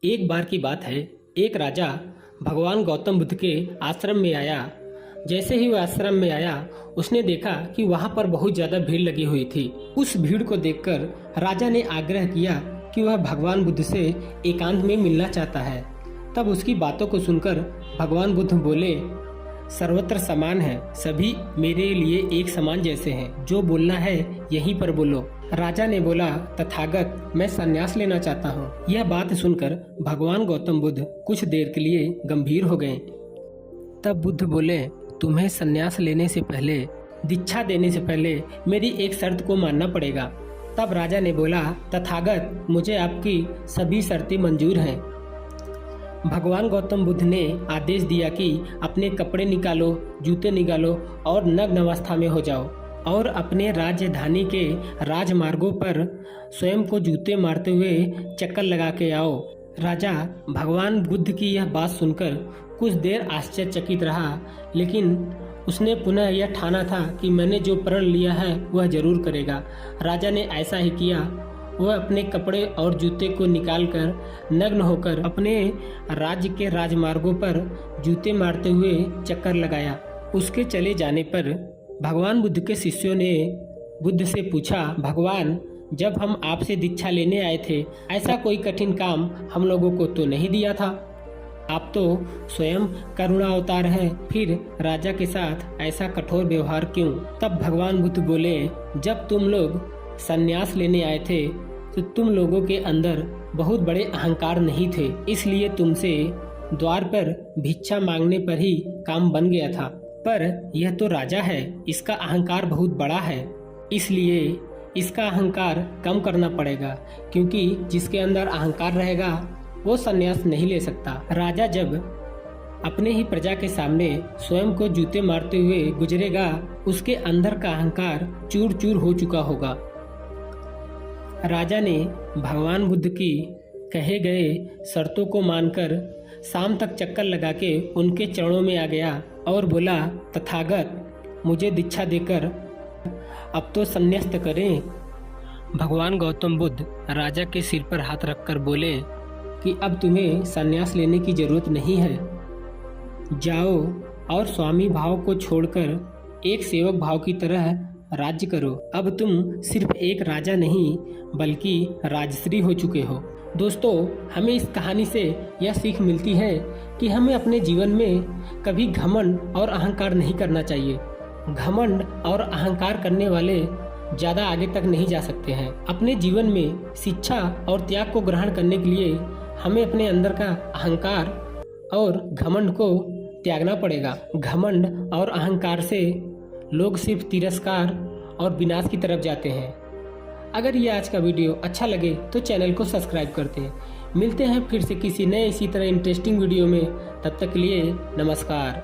एक बार की बात है, एक राजा भगवान गौतम बुद्ध के आश्रम में आया। जैसे ही वह आश्रम में आया, उसने देखा कि वहां पर बहुत ज्यादा भीड़ लगी हुई थी। उस भीड़ को देखकर राजा ने आग्रह किया कि वह भगवान बुद्ध से एकांत में मिलना चाहता है। तब उसकी बातों को सुनकर भगवान बुद्ध बोले, सर्वत्र समान है, सभी मेरे लिए एक समान जैसे हैं, जो बोलना है यहीं पर बोलो। राजा ने बोला, तथागत मैं संन्यास लेना चाहता हूँ। यह बात सुनकर भगवान गौतम बुद्ध कुछ देर के लिए गंभीर हो गए। तब बुद्ध बोले, तुम्हें संन्यास लेने से पहले, दीक्षा देने से पहले मेरी एक शर्त को मानना पड़ेगा। तब राजा ने बोला, तथागत मुझे आपकी सभी शर्तें मंजूर हैं। भगवान गौतम बुद्ध ने आदेश दिया कि अपने कपड़े निकालो, जूते निकालो और नग्न अवस्था में हो जाओ और अपने राजधानी के राजमार्गों पर स्वयं को जूते मारते हुए चक्कर लगा के आओ। राजा भगवान बुद्ध की यह बात सुनकर कुछ देर आश्चर्यचकित रहा, लेकिन उसने पुनः यह ठाना था कि मैंने जो प्रण लिया है वह जरूर करेगा। राजा ने ऐसा ही किया। वह अपने कपड़े और जूते को निकालकर नग्न होकर अपने राज्य के राजमार्गों पर जूते मारते हुए चक्कर लगाया। उसके चले जाने पर भगवान बुद्ध के शिष्यों ने बुद्ध से पूछा, भगवान जब हम आपसे दीक्षा लेने आए थे, ऐसा कोई कठिन काम हम लोगों को तो नहीं दिया था। आप तो स्वयं करुणा अवतार हैं, फिर राजा के साथ ऐसा कठोर व्यवहार क्यों? तब भगवान बुद्ध बोले, जब तुम लोग संन्यास लेने आए थे तो तुम लोगों के अंदर बहुत बड़े अहंकार नहीं थे, इसलिए तुमसे द्वार पर भिक्षा मांगने पर ही काम बन गया था। पर यह तो राजा है, इसका अहंकार बहुत बड़ा है, इसलिए इसका अहंकार कम करना पड़ेगा, क्योंकि जिसके अंदर अहंकार रहेगा वो संन्यास नहीं ले सकता। राजा जब अपने ही प्रजा के सामने स्वयं को जूते मारते हुए गुजरेगा, उसके अंदर का अहंकार चूर चूर हो चुका होगा। राजा ने भगवान बुद्ध की कहे गए शर्तों को मानकर शाम तक चक्कर लगा के उनके चरणों में आ गया और बोला, तथागत मुझे दीक्षा देकर अब तो संन्यास्त करें। भगवान गौतम बुद्ध राजा के सिर पर हाथ रखकर बोले कि अब तुम्हें संन्यास लेने की जरूरत नहीं है, जाओ और स्वामी भाव को छोड़कर एक सेवक भाव की तरह राज्य करो। अब तुम सिर्फ एक राजा नहीं बल्कि राजश्री हो चुके हो। दोस्तों, हमें इस कहानी से यह सीख मिलती है कि हमें अपने जीवन में कभी घमंड और अहंकार नहीं करना चाहिए। घमंड और अहंकार करने वाले ज़्यादा आगे तक नहीं जा सकते हैं। अपने जीवन में शिक्षा और त्याग को ग्रहण करने के लिए हमें अपने अंदर का अहंकार और घमंड को त्यागना पड़ेगा। घमंड और अहंकार से लोग सिर्फ तिरस्कार और विनाश की तरफ जाते हैं। अगर ये आज का वीडियो अच्छा लगे तो चैनल को सब्सक्राइब करते हैं। मिलते हैं फिर से किसी नए इसी तरह इंटरेस्टिंग वीडियो में। तब तक के लिए नमस्कार।